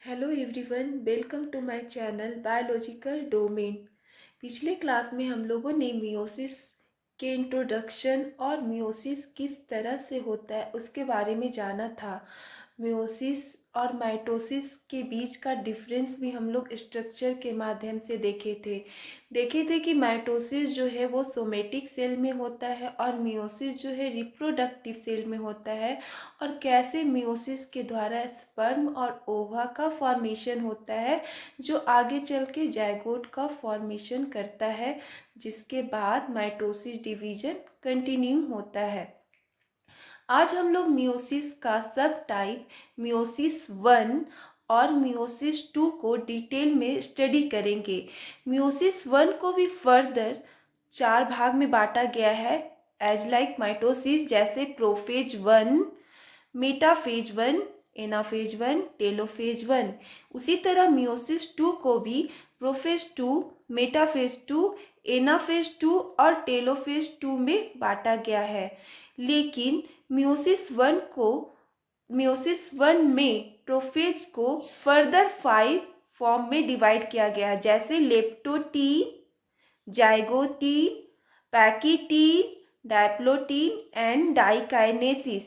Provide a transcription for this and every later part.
Hello everyone, welcome to my channel biological domain. पिछले class में हम लोगों ने मियोसिस के इंट्रोडक्शन और मियोसिस किस तरह से होता है उसके बारे में जाना था। मियोसिस और माइटोसिस के बीच का डिफरेंस भी हम लोग स्ट्रक्चर के माध्यम से देखे थे कि माइटोसिस जो है वो सोमेटिक सेल में होता है और मियोसिस जो है रिप्रोडक्टिव सेल में होता है, और कैसे मियोसिस के द्वारा स्पर्म और ओवा का फॉर्मेशन होता है जो आगे चल के जाइगोट का फॉर्मेशन करता है, जिसके बाद माइटोसिस डिवीजन कंटिन्यू होता है। आज हम लोग मियोसिस का सब टाइप मियोसिस 1 और मियोसिस 2 को डिटेल में स्टडी करेंगे। मियोसिस 1 को भी फर्दर 4 भाग में बांटा गया है एज लाइक माइटोसिस, जैसे प्रोफेज 1, मेटाफेज 1, एनाफेज 1, टेलोफेज 1। उसी तरह मियोसिस 2 को भी प्रोफेज 2, मेटाफेज 2, एनाफेज 2 और टेलोफेज 2 में बांटा गया है। लेकिन मियोसिस 1 में प्रोफेज को फर्दर 5 फॉर्म में डिवाइड किया गया है, जैसे लेप्टोटीन, जाइगोटीन, पैकीटीन, डायप्लोटीन एंड डाइकाइनेसिस।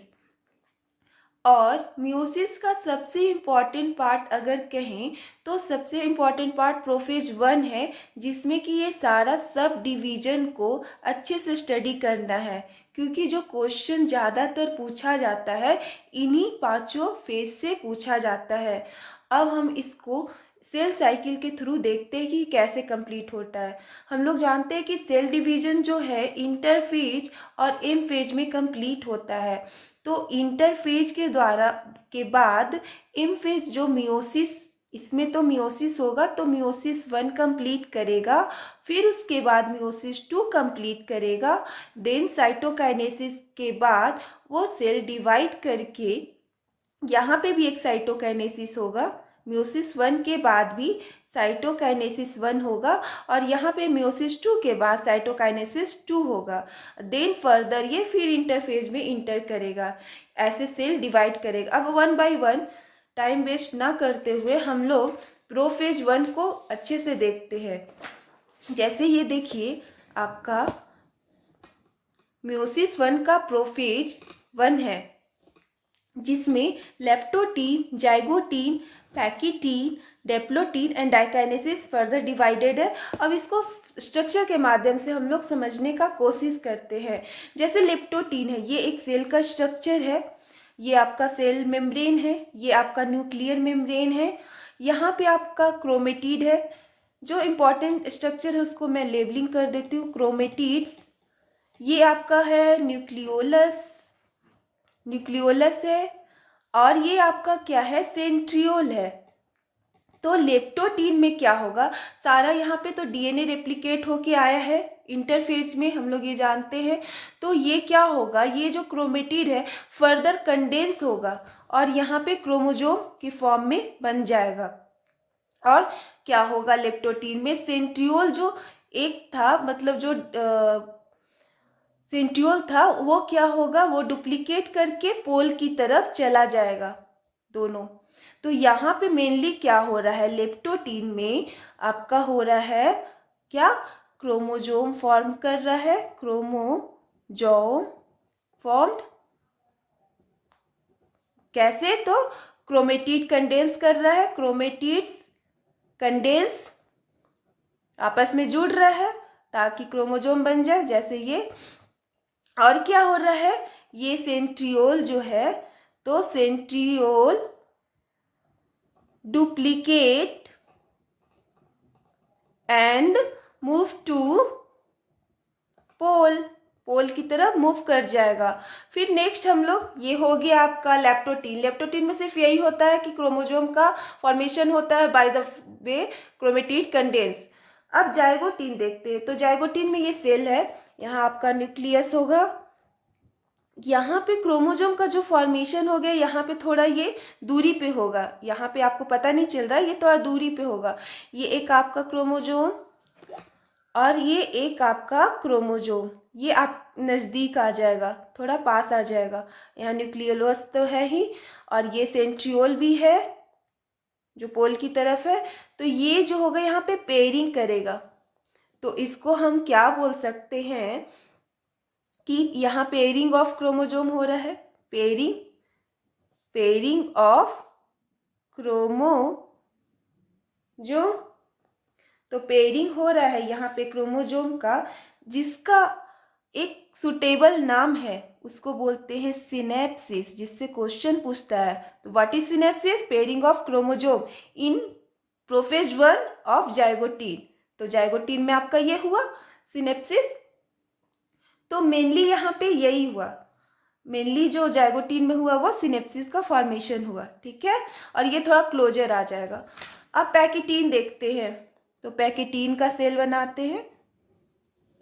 और मियोसिस का सबसे इम्पॉर्टेंट पार्ट अगर कहें तो सबसे इम्पॉर्टेंट पार्ट प्रोफेज 1 है, जिसमें कि ये सारा सब डिवीजन को अच्छे से स्टडी करना है, क्योंकि जो क्वेश्चन ज़्यादातर पूछा जाता है इन्हीं पांचों फेज से पूछा जाता है। अब हम इसको सेल साइकिल के थ्रू देखते हैं कि कैसे कंप्लीट होता है। हम लोग जानते हैं कि सेल डिवीजन जो है इंटरफेज और एम फेज में कंप्लीट होता है। तो इंटरफेज के बाद एम फेज जो मियोसिस, इसमें तो मियोसिस होगा तो मियोसिस 1 कंप्लीट करेगा, फिर उसके बाद मियोसिस 2 कंप्लीट करेगा, देन साइटोकाइनेसिस के बाद वो सेल डिवाइड करके यहाँ पे भी एक साइटोकाइनेसिस होगा। मियोसिस 1 के बाद भी साइटोकाइनेसिस 1 होगा और यहाँ पे मियोसिस 2 के बाद साइटोकाइनेसिस 2 होगा। देन फर्दर ये फिर इंटरफेज में इंटर करेगा, ऐसे सेल डिवाइड करेगा। अब 1 बाय 1 टाइम वेस्ट ना करते हुए हम लोग प्रोफेज 1 को अच्छे से देखते हैं। जैसे ये देखिए, आपका मियोसिस 1 का प्रोफेज 1 है, जिसमें leptotene, zygotene, pachytene, diplotene and diakinesis further divided है। अब इसको स्ट्रक्चर के माध्यम से हम लोग समझने का कोशिश करते हैं। जैसे लेप्टोटीन है, ये एक सेल का स्ट्रक्चर है, ये आपका सेल मेम्ब्रेन है, ये आपका न्यूक्लियर मेम्ब्रेन है, यहाँ पे आपका क्रोमेटिड है। जो इम्पॉर्टेंट स्ट्रक्चर है उसको मैं लेबलिंग कर देती हूँ, क्रोमेटिड्स। ये आपका है न्यूक्लियोलस है, और ये आपका क्या है, सेंट्रियोल है। तो लेप्टोटीन में क्या होगा, सारा यहाँ पे तो डीएनए रेप्लिकेट होके आया है इंटरफेज में, हम लोग ये जानते हैं। तो ये क्या होगा, ये जो क्रोमेटिड है फर्दर कंडेंस होगा और यहाँ पे क्रोमोजोम की फॉर्म में बन जाएगा। और क्या होगा, लेप्टोटीन में सेंट्रियोल जो एक था, मतलब जो सेंट्रियोल था, वो क्या होगा, वो डुप्लीकेट करके पोल की तरफ चला जाएगा दोनों। तो यहाँ पे मेनली क्या हो रहा है, लेप्टोटीन में आपका हो रहा है क्या, क्रोमोजोम फॉर्म कर रहा है, क्रोमोजोम फॉर्म्ड। कैसे, तो क्रोमेटिड कंडेंस कर रहा है, क्रोमेटिड्स कंडेंस आपस में जुड़ रहा है ताकि क्रोमोजोम बन जाए, जैसे ये। और क्या हो रहा है, ये सेंट्रियोल जो है, तो centriole duplicate and move to pole की तरफ मूव कर जाएगा। फिर नेक्स्ट हम लोग, ये हो गया आपका लेप्टोटीन में सिर्फ यही होता है कि क्रोमोजोम का फॉर्मेशन होता है by the way chromatid condense. अब जाइगोटीन देखते हैं। तो जाइगोटीन में ये सेल है, यहाँ आपका न्यूक्लियस होगा, यहाँ पे क्रोमोजोम का जो फॉर्मेशन हो गया, यहाँ पे थोड़ा ये दूरी पे होगा, यहाँ पे आपको पता नहीं चल रहा है, ये थोड़ा दूरी पे होगा। ये एक आपका क्रोमोजोम और ये एक आपका क्रोमोजोम, ये आप नज़दीक आ जाएगा, थोड़ा पास आ जाएगा। यहाँ न्यूक्लियोलस तो है ही, और ये सेंट्रियोल भी है, जो पोल की तरफ है, तो ये जो होगा यहाँ पे पेयरिंग करेगा। तो इसको हम क्या बोल सकते हैं कि यहाँ पेयरिंग ऑफ क्रोमोजोम हो रहा है, पेयरिंग ऑफ क्रोमोजोम। तो पेयरिंग हो रहा है यहाँ पे क्रोमोजोम का, जिसका एक सुटेबल नाम है, उसको बोलते हैं सिनेप्सिस, जिससे क्वेश्चन पूछता है। तो what is synapses? Pairing of chromosome in prophase 1 of zygotene. तो जाइगोटीन में आपका ये हुआ सिनेप्सिस। तो मेनली यहाँ पे यही हुआ, मेनली जो जाइगोटीन में हुआ वो सिनेप्सिस का फॉर्मेशन हुआ, ठीक है। और ये थोड़ा क्लोजर आ जाएगा। अब पैकेटीन देखते हैं। तो पैकेटीन का सेल बनाते हैं,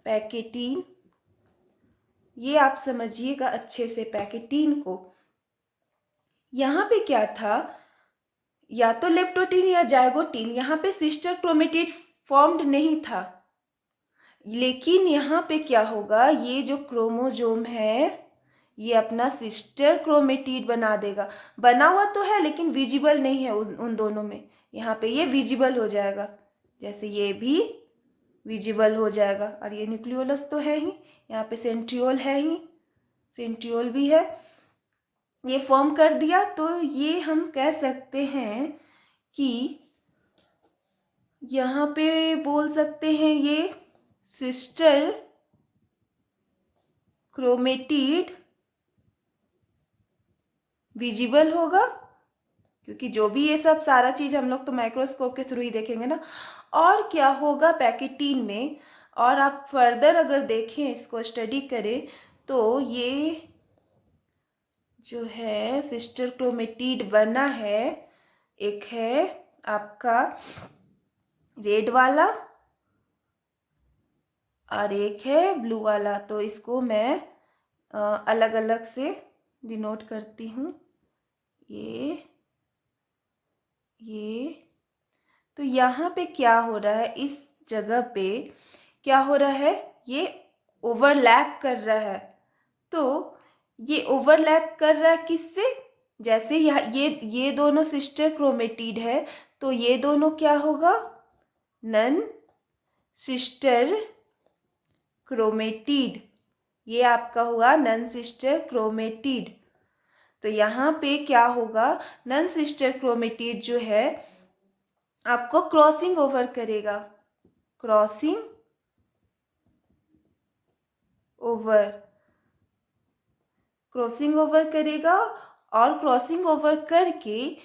पैकेटीन, ये आप समझिएगा अच्छे से पैकेटीन को। यहाँ पे क्या था, या तो लेप्टोटीन या जाइगोटीन, यहाँ पे सिस्टर क्रोमेटिड फॉर्म्ड नहीं था, लेकिन यहाँ पे क्या होगा, ये जो क्रोमोजोम है ये अपना सिस्टर क्रोमेटिड बना देगा। बना हुआ तो है लेकिन विजिबल नहीं है उन दोनों में। यहाँ पे ये विजिबल हो जाएगा, जैसे ये भी विजिबल हो जाएगा। और ये न्यूक्लियोलस तो है ही, यहाँ पे सेंट्रियोल है ही, सेंट्रियोल भी है, ये फॉर्म कर दिया। तो ये हम कह सकते हैं कि यहाँ पे बोल सकते हैं ये सिस्टर क्रोमेटिड विजिबल होगा, क्योंकि जो भी ये सब सारा चीज़ हम लोग तो माइक्रोस्कोप के थ्रू ही देखेंगे ना। और क्या होगा पैकेटीन में, और आप फर्दर अगर देखें, इसको स्टडी करें, तो ये जो है सिस्टर क्रोमेटिड बना है, एक है आपका रेड वाला और एक है ब्लू वाला। तो इसको मैं अलग अलग से डिनोट करती हूँ, ये तो यहाँ पे क्या हो रहा है, इस जगह पे क्या हो रहा है, ये ओवरलैप कर रहा है। तो ये ओवरलैप कर रहा है किससे, जैसे ये दोनों सिस्टर क्रोमेटिड है, तो ये दोनों क्या होगा, नन सिस्टर क्रोमेटिड, ये आपका हुआ नन सिस्टर क्रोमेटिड। तो यहाँ पे क्या होगा, नन सिस्टर क्रोमेटिड जो है आपको क्रॉसिंग ओवर करेगा, क्रॉसिंग ओवर करेगा। और क्रॉसिंग ओवर करके,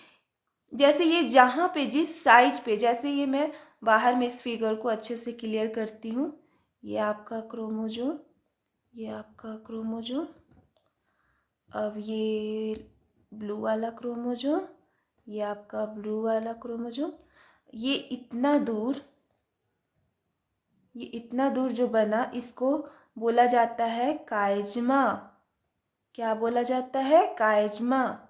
जैसे ये जहाँ पे जिस साइज पे, जैसे ये मैं बाहर में इस फिगर को अच्छे से क्लियर करती हूँ, ये आपका क्रोमोजोम, ये आपका क्रोमोजोम, अब ये ब्लू वाला क्रोमोजोम, ये आपका ब्लू वाला क्रोमोजोम, ये इतना दूर जो बना, इसको बोला जाता है काइजमा। क्या बोला जाता है, काइजमा।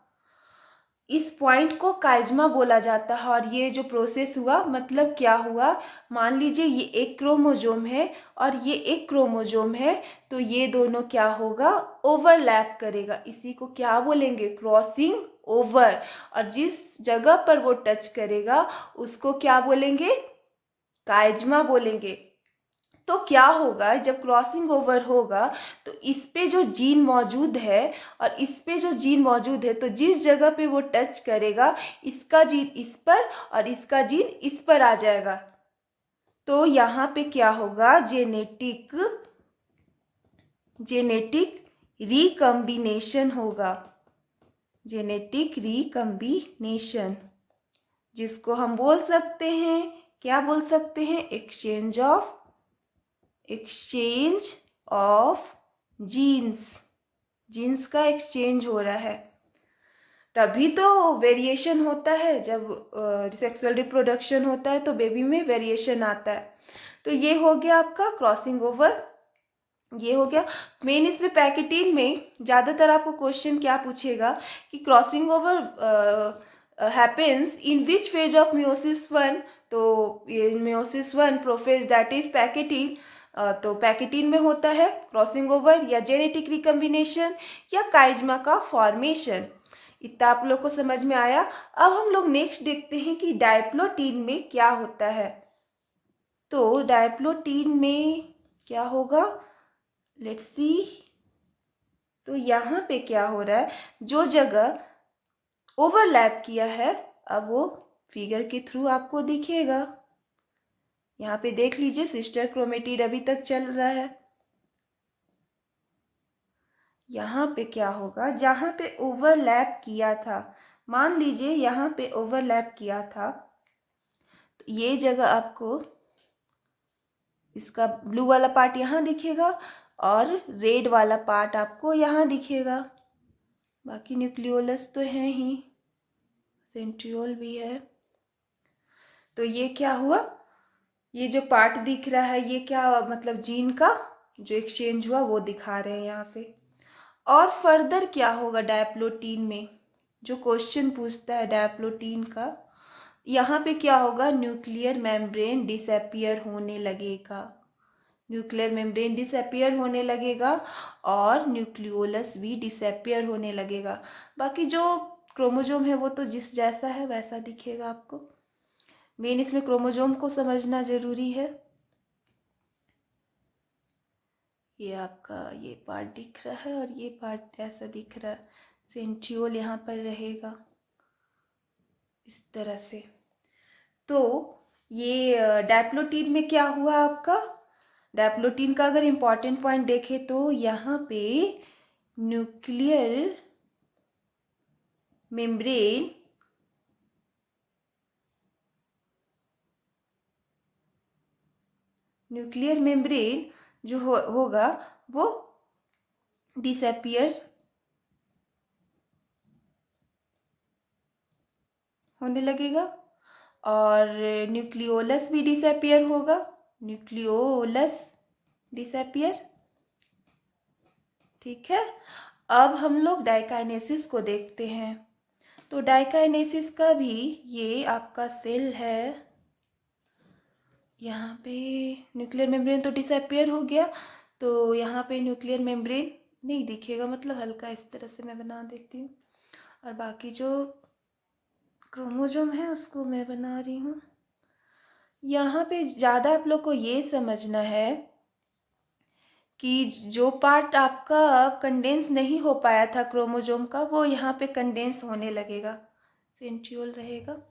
इस पॉइंट को काइजमा बोला जाता है। और ये जो प्रोसेस हुआ, मतलब क्या हुआ, मान लीजिए ये एक क्रोमोजोम है और ये एक क्रोमोजोम है, तो ये दोनों क्या होगा, ओवरलैप करेगा। इसी को क्या बोलेंगे, क्रॉसिंग ओवर। और जिस जगह पर वो टच करेगा उसको क्या बोलेंगे, काइजमा बोलेंगे। तो क्या होगा, जब क्रॉसिंग ओवर होगा तो इस पे जो जीन मौजूद है और इस पे जो जीन मौजूद है, तो जिस जगह पे वो टच करेगा, इसका जीन इस पर और इसका जीन इस पर आ जाएगा। तो यहाँ पे क्या होगा, जेनेटिक रिकम्बिनेशन होगा, जेनेटिक रिकम्बिनेशन, जिसको हम बोल सकते हैं, क्या बोल सकते हैं, एक्सचेंज ऑफ जीन्स का एक्सचेंज हो रहा है। तभी तो वेरिएशन होता है, जब सेक्सुअल रिप्रोडक्शन होता है तो बेबी में वेरिएशन आता है। तो ये हो गया आपका क्रॉसिंग ओवर, ये हो गया मेन। इसमें पैकेटीन में ज़्यादातर आपको क्वेश्चन क्या पूछेगा कि crossing over happens in which phase of meiosis 1। तो ये meiosis 1 prophase, that is pachytene. तो पैकेटीन में होता है क्रॉसिंग ओवर, या जेनेटिक रिकम्बिनेशन, या काइजमा का फॉर्मेशन। इतना आप लोग को समझ में आया। अब हम लोग नेक्स्ट देखते हैं कि डायप्लोटीन में क्या होता है। तो डायप्लोटीन में क्या होगा, लेट्स सी। तो यहाँ पे क्या हो रहा है, जो जगह ओवरलैप किया है अब वो फिगर के थ्रू आपको दिखेगा। यहाँ पे देख लीजिए, सिस्टर क्रोमेटिड अभी तक चल रहा है। यहाँ पे क्या होगा, जहाँ पे ओवरलैप किया था, मान लीजिए यहाँ पे ओवरलैप किया था, तो ये जगह आपको इसका ब्लू वाला पार्ट यहाँ दिखेगा और रेड वाला पार्ट आपको यहाँ दिखेगा। बाकी न्यूक्लियोलस तो है ही, सेंट्रियोल भी है। तो ये क्या हुआ, ये जो पार्ट दिख रहा है ये क्या मतलब जीन का जो एक्सचेंज हुआ वो दिखा रहे हैं यहाँ पे। और फर्दर क्या होगा डायप्लोटीन में, जो क्वेश्चन पूछता है डायप्लोटीन का, यहाँ पे क्या होगा, न्यूक्लियर मेम्ब्रेन डिसअपियर होने लगेगा। न्यूक्लियर मेम्ब्रेन डिसअपियर होने लगेगा और न्यूक्लियोलस भी डिसअपियर होने लगेगा। बाकी जो क्रोमोजोम है वो तो जिस जैसा है वैसा दिखेगा आपको। मेन इसमें क्रोमोजोम को समझना जरूरी है। ये आपका ये पार्ट दिख रहा है और ये पार्ट ऐसा दिख रहा है, सेंट्रियोल यहाँ पर रहेगा इस तरह से। तो ये डायप्लोटीन में क्या हुआ आपका, डायप्लोटीन का अगर इम्पॉर्टेंट पॉइंट देखें तो यहाँ पे न्यूक्लियर मेम्ब्रेन जो होगा वो डिसअपियर होने लगेगा और न्यूक्लियोलस भी डिसअपियर होगा, न्यूक्लियोलस डिसअपियर। ठीक है, अब हम लोग डाइकाइनेसिस को देखते हैं। तो डाइकाइनेसिस का भी ये आपका सेल है, यहाँ पे न्यूक्लियर मेम्ब्रेन तो डिसअपियर हो गया, तो यहाँ पे न्यूक्लियर मेम्ब्रेन नहीं दिखेगा, मतलब हल्का इस तरह से मैं बना देती हूँ। और बाकी जो क्रोमोजोम है उसको मैं बना रही हूँ। यहाँ पे ज़्यादा आप लोग को ये समझना है कि जो पार्ट आपका कंडेंस नहीं हो पाया था क्रोमोजोम का, वो यहाँ पे कंडेंस होने लगेगा, सेंट्रियोल रहेगा।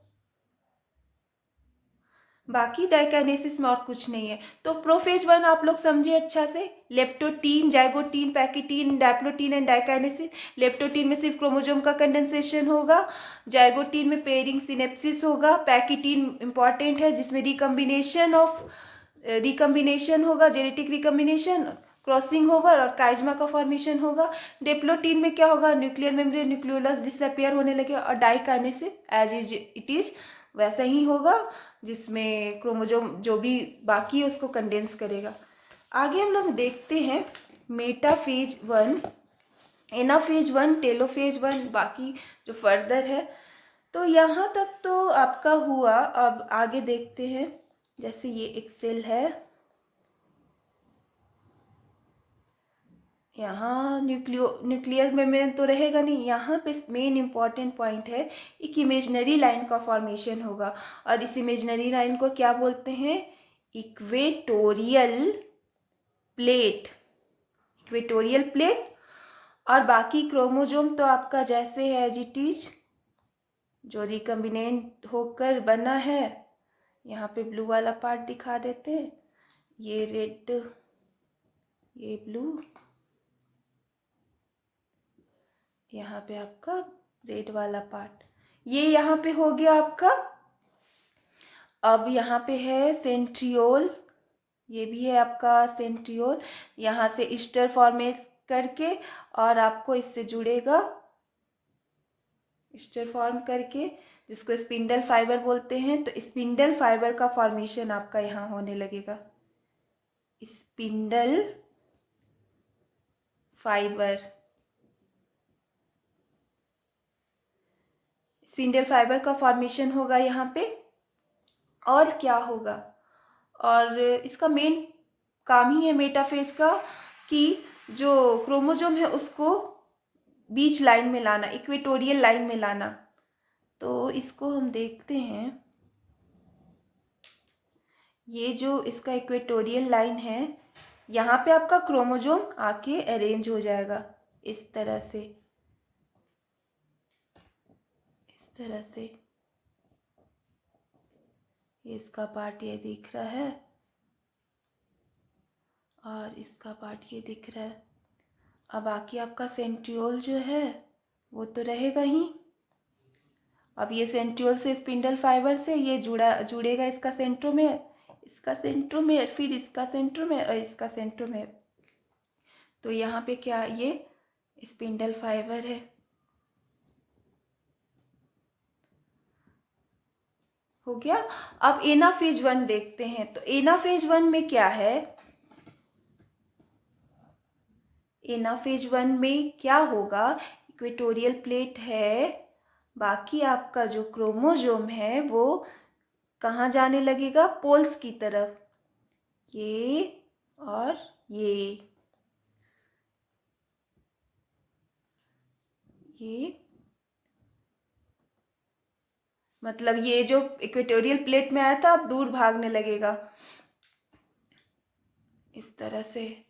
बाकी डाइकाइनेसिस में और कुछ नहीं है। तो प्रोफेज 1 आप लोग समझे अच्छा से, leptotene, zygotene, pachytene, diplotene and diakinesis. Leptotene में सिर्फ क्रोमोजोम का कंडेंसेशन होगा, जाइगोटीन में पेयरिंग सिनेप्सिस होगा, पैकिटीन इंपॉर्टेंट है जिसमें रिकम्बिनेशन होगा, जेनेटिक रिकम्बिनेशन, क्रॉसिंग ओवर और काइजमा का फॉर्मेशन होगा। डिप्लोटीन में क्या होगा, न्यूक्लियर मेम्ब्रेन न्यूक्लियोलस डिसअपियर होने लगेगा और डाइकाइनेसिस एज इट इज वैसा ही होगा, जिसमें क्रोमोजोम जो भी बाकी है उसको कंडेंस करेगा। आगे हम लोग देखते हैं मेटाफेज 1, एनाफेज 1, टेलोफेज 1, बाकी जो फर्दर है। तो यहाँ तक तो आपका हुआ। अब आगे देखते हैं, जैसे ये एक सेल है, यहाँ न्यूक्लियर मेम्ब्रेन तो रहेगा नहीं, यहाँ पे मेन इंपॉर्टेंट पॉइंट है एक इमेजिनरी लाइन का फॉर्मेशन होगा। और इस इमेजिनरी लाइन को क्या बोलते हैं, इक्वेटोरियल प्लेट, इक्वेटोरियल प्लेट। और बाकी क्रोमोजोम तो आपका जैसे है एज इट इज, जो रिकम्बिनेंट होकर बना है। यहाँ पे ब्लू वाला पार्ट दिखा देते हैं, ये रेड, ये ब्लू, यहाँ पे आपका रेड वाला पार्ट, ये यहाँ पे हो गया आपका। अब यहाँ पे है सेंट्रियोल, ये भी है आपका सेंट्रियोल, यहाँ से ईस्टर फॉर्मेट करके और आपको इससे जुड़ेगा, ईस्टर फॉर्म करके, जिसको स्पिंडल फाइबर बोलते हैं। तो स्पिंडल फाइबर का फॉर्मेशन आपका यहाँ होने लगेगा, स्पिंडल फाइबर, स्पिंडल फाइबर का फॉर्मेशन होगा यहाँ पे। और क्या होगा, और इसका मेन काम ही है मेटाफेज का कि जो क्रोमोजोम है उसको बीच लाइन में लाना, इक्वेटोरियल लाइन में लाना। तो इसको हम देखते हैं, ये जो इसका इक्वेटोरियल लाइन है, यहाँ पे आपका क्रोमोसोम आके अरेंज हो जाएगा इस तरह से, इस तरह से। ये इसका पार्ट ये दिख रहा है और इसका पार्ट ये दिख रहा है। अब बाकी आपका सेंट्रियोल जो है वो तो रहेगा ही। अब ये सेंट्रियोल से स्पिंडल फाइबर से ये जुड़ेगा इसका सेंट्रोमेयर, इसका सेंट्रोमेयर, फिर इसका सेंट्रोमेयर और इसका सेंट्रोमेयर। तो यहाँ पे क्या, ये स्पिंडल फाइबर है। हो गया। अब एनाफेज 1 देखते हैं। तो एनाफेज 1 में क्या है, एनाफेज 1 में क्या होगा, इक्वेटोरियल प्लेट है, बाकी आपका जो क्रोमोसोम है वो कहाँ जाने लगेगा, पोल्स की तरफ, ये और ये मतलब ये जो इक्वेटोरियल प्लेट में आया था अब दूर भागने लगेगा इस तरह से।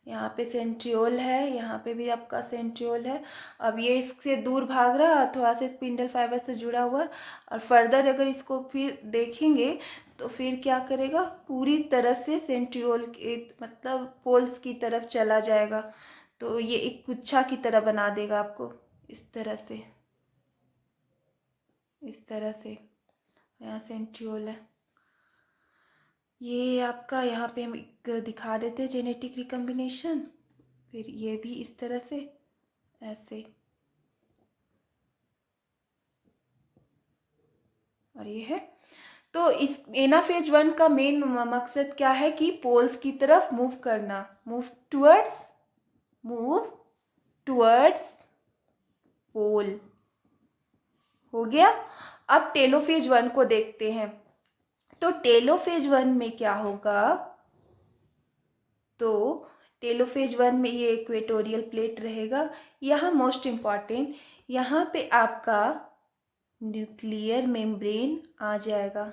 यहाँ पे सेंट्रियोल है, यहाँ पे भी आपका सेंट्रियोल है। अब ये इससे दूर भाग रहा है, थोड़ा सा स्पिंडल फाइबर से जुड़ा हुआ, और फर्दर अगर इसको फिर देखेंगे तो फिर क्या करेगा, पूरी तरह से सेंट्रियोल के मतलब पोल्स की तरफ चला जाएगा। तो ये एक गुच्छा की तरह बना देगा आपको इस तरह से, इस तरह से। यहाँ सेंट्रियोल है। ये आपका यहाँ पे हम एक दिखा देते हैं जेनेटिक रिकम्बिनेशन। फिर ये भी इस तरह से, ऐसे, और ये है। तो इस एनाफेज 1 का मेन मकसद क्या है कि पोल्स की तरफ मूव करना, मूव टुवर्ड्स पोल। हो गया। अब टेलोफेज 1 को देखते हैं। तो टेलोफेज 1 में क्या होगा, तो टेलोफेज 1 में ये इक्वेटोरियल प्लेट रहेगा। यहाँ मोस्ट इम्पॉर्टेंट, यहाँ पे आपका न्यूक्लियर मेम्ब्रेन आ जाएगा,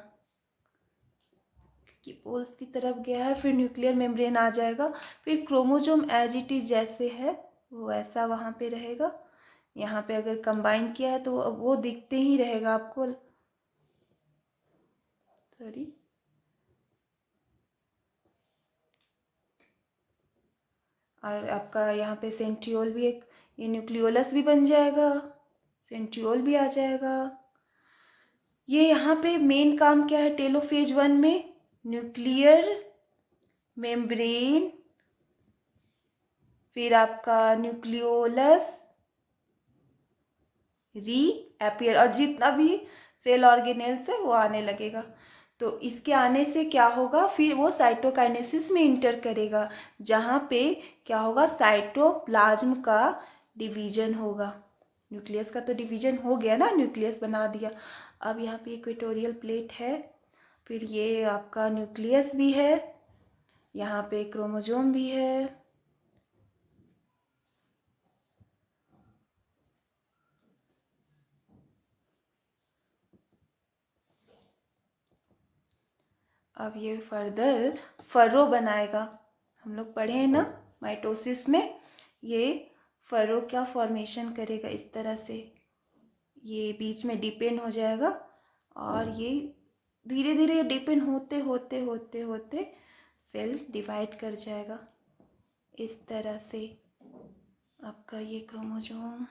कि पोल्स की तरफ गया है, फिर न्यूक्लियर मेम्ब्रेन आ जाएगा, फिर क्रोमोसोम एज इट इज जैसे है वो ऐसा वहाँ पे रहेगा। यहाँ पे अगर कंबाइन किया है तो वो दिखते ही रहेगा आपको, सॉरी, और आपका यहाँ पे सेंट्रियोल भी एक, ये न्यूक्लियोलस भी बन जाएगा, सेंट्रियोल भी आ जाएगा। ये यहाँ पे मेन काम क्या है टेलोफेज 1 में, न्यूक्लियर मेम्ब्रेन, फिर आपका न्यूक्लियोलस रीअपियर, और जितना भी सेल ऑर्गेनेल्स है वो आने लगेगा। तो इसके आने से क्या होगा, फिर वो साइटोकाइनेसिस में इंटर करेगा, जहाँ पे क्या होगा, साइटोप्लाज्म का डिवीजन होगा। न्यूक्लियस का तो डिवीजन हो गया ना, न्यूक्लियस बना दिया। अब यहाँ पे इक्वेटोरियल प्लेट है, फिर ये आपका न्यूक्लियस भी है, यहाँ पे क्रोमोसोम भी है, अब ये फर्दर फरो बनाएगा। हम लोग पढ़े हैं ना माइटोसिस में, ये फरो क्या फॉर्मेशन करेगा इस तरह से, ये बीच में डिपेंड हो जाएगा, और ये धीरे धीरे डिपेंड होते होते होते होते सेल डिवाइड कर जाएगा इस तरह से। आपका ये क्रोमोसोम,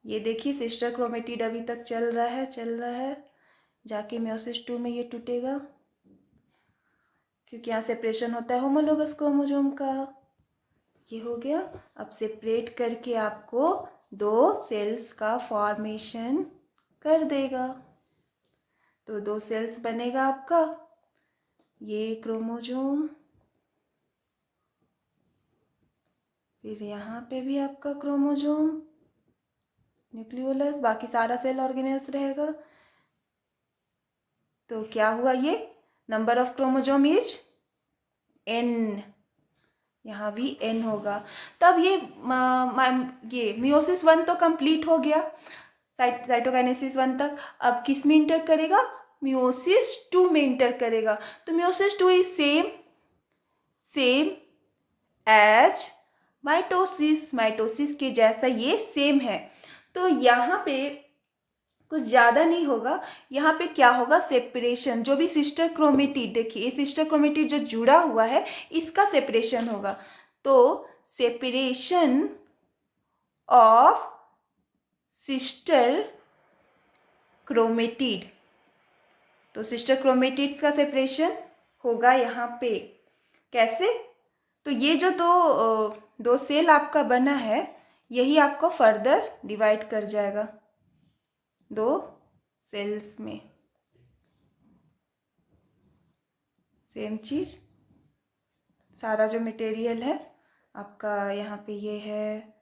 ये देखिए सिस्टर क्रोमेटिड अभी तक चल रहा है, जाके मेयोसिस 2 में ये टूटेगा, क्योंकि यहाँ सेपरेशन होता है होमोलोगस क्रोमोसोम का। ये हो गया। अब सेपरेट करके आपको 2 सेल्स का फॉर्मेशन कर देगा। तो 2 सेल्स बनेगा आपका, ये क्रोमोसोम, फिर यहाँ पे भी आपका क्रोमोसोम, न्यूक्लियोलस, बाकी सारा सेल ऑर्गेनेल्स रहेगा। तो क्या हुआ, ये number of chromosome is n, यहाँ भी N होगा। तब ये मियोसिस 1 तो कंप्लीट हो गया, साइटोकाइनेसिस 1 तक। अब किस में इंटर करेगा? मियोसिस 2 में इंटर करेगा। तो meiosis 2 is same as mitosis के जैसा ये सेम है। तो यहाँ पे कुछ ज़्यादा नहीं होगा। यहाँ पे क्या होगा? सेपरेशन, जो भी सिस्टर क्रोमेटिड, देखिए ये सिस्टर क्रोमेटिड जो जुड़ा हुआ है इसका सेपरेशन होगा। तो सेपरेशन ऑफ सिस्टर क्रोमेटिड, तो सिस्टर क्रोमेटिड्स का सेपरेशन होगा यहाँ पे। कैसे? तो ये जो दो सेल आपका बना है यही आपको फर्दर डिवाइड कर जाएगा दो सेल्स में। सेम चीज, सारा जो मटेरियल है आपका यहाँ पे ये है,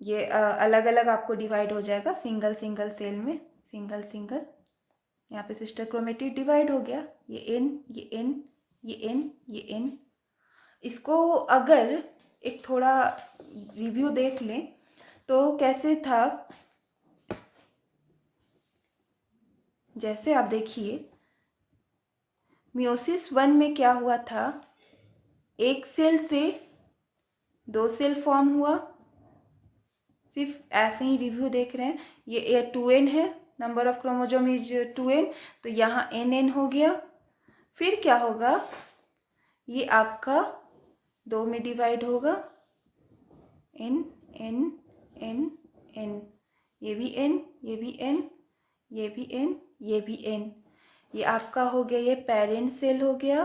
ये अलग अलग आपको डिवाइड हो जाएगा सिंगल सेल में, सिंगल। यहाँ पे सिस्टर क्रोमेटिड डिवाइड हो गया, ये N, ये N, ये N, ये N। इसको अगर एक थोड़ा रिव्यू देख लें तो कैसे था, जैसे आप देखिए मियोसिस 1 में क्या हुआ था, एक सेल से 2 सेल फॉर्म हुआ। सिर्फ ऐसे ही रिव्यू देख रहे हैं। ये 2n है, number of chromosome is 2n, तो यहाँ nn हो गया। फिर क्या होगा, ये आपका 2 में डिवाइड होगा, n n n n, ये भी n, ये भी n, ये भी n, ये भी n। ये आपका हो गया, ये पेरेंट सेल हो गया,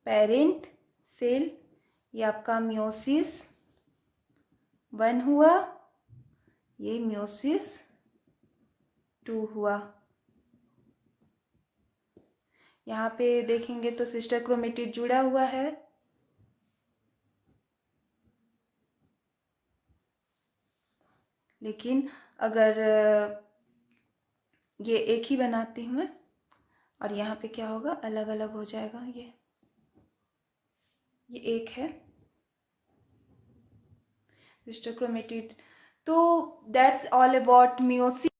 पेरेंट सेल। ये आपका मियोसिस 1 हुआ, ये मियोसिस 2 हुआ। यहाँ पे देखेंगे तो सिस्टर क्रोमेटिड जुड़ा हुआ है, लेकिन अगर ये एक ही बनाती हूँ मैं और यहाँ पे क्या होगा, अलग अलग हो जाएगा। ये एक है सिस्टर क्रोमेटिड। तो दैट्स ऑल अबाउट मियोसिस।